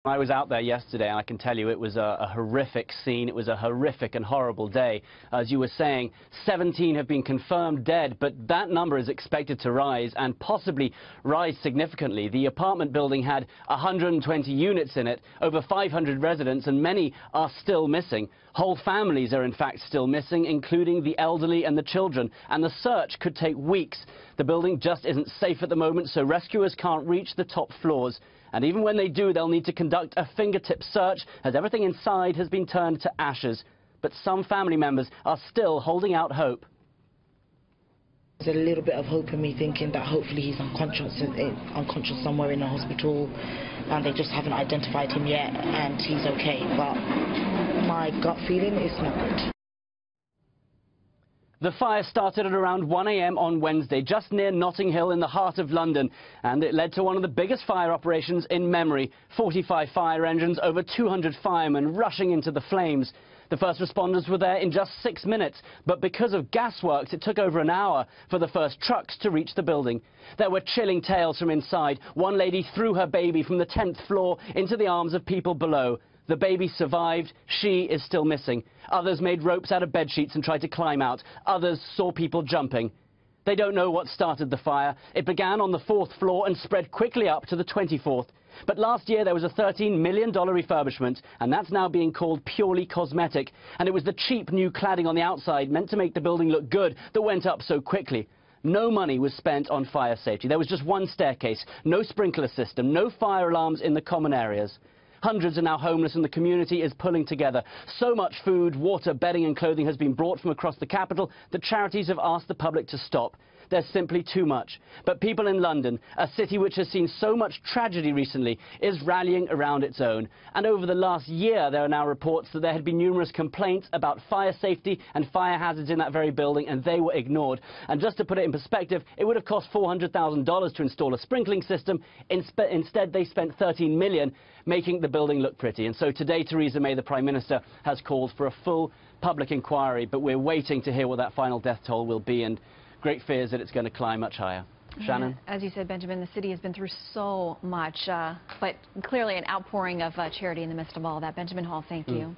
I was out there yesterday, and I can tell you it was a horrific scene. It was a horrific and horrible day. As you were saying, 17 have been confirmed dead, but that number is expected to rise, and possibly rise significantly. The apartment building had 120 units in it, over 500 residents, and many are still missing. Whole families are in fact still missing, including the elderly and the children, and the search could take weeks. The building just isn't safe at the moment, so rescuers can't reach the top floors. And even when they do, they'll need to conduct a fingertip search, as everything inside has been turned to ashes. But some family members are still holding out hope. There's a little bit of hope in me, thinking that hopefully he's unconscious somewhere in a hospital, and they just haven't identified him yet, and he's okay. But my gut feeling is not good. The fire started at around 1 a.m. on Wednesday, just near Notting Hill in the heart of London, and it led to one of the biggest fire operations in memory. 45 fire engines, over 200 firemen rushing into the flames. The first responders were there in just 6 minutes, but because of gasworks, it took over an hour for the first trucks to reach the building. There were chilling tales from inside. One lady threw her baby from the 10th floor into the arms of people below. The baby survived. She is still missing. Others made ropes out of bedsheets and tried to climb out. Others saw people jumping. They don't know what started the fire. It began on the 4th floor and spread quickly up to the 24th. But last year there was a $13 million refurbishment, and that's now being called purely cosmetic. And it was the cheap new cladding on the outside, meant to make the building look good, that went up so quickly. No money was spent on fire safety. There was just one staircase, no sprinkler system, no fire alarms in the common areas. Hundreds are now homeless, and the community is pulling together. So much food, water, bedding and clothing has been brought from across the capital that charities have asked the public to stop. There's simply too much. But people in London, a city which has seen so much tragedy recently, is rallying around its own. And over the last year, there are now reports that there had been numerous complaints about fire safety and fire hazards in that very building, and they were ignored. And just to put it in perspective, it would have cost $400,000 to install a sprinkling system. Instead, they spent $13 million, making the building look pretty. And so today, Theresa May, the Prime Minister, has called for a full public inquiry, but we're waiting to hear what that final death toll will be, and great fears that it's going to climb much higher. Shannon? As you said, Benjamin, the city has been through so much, but clearly an outpouring of charity in the midst of all that. Benjamin Hall, thank you.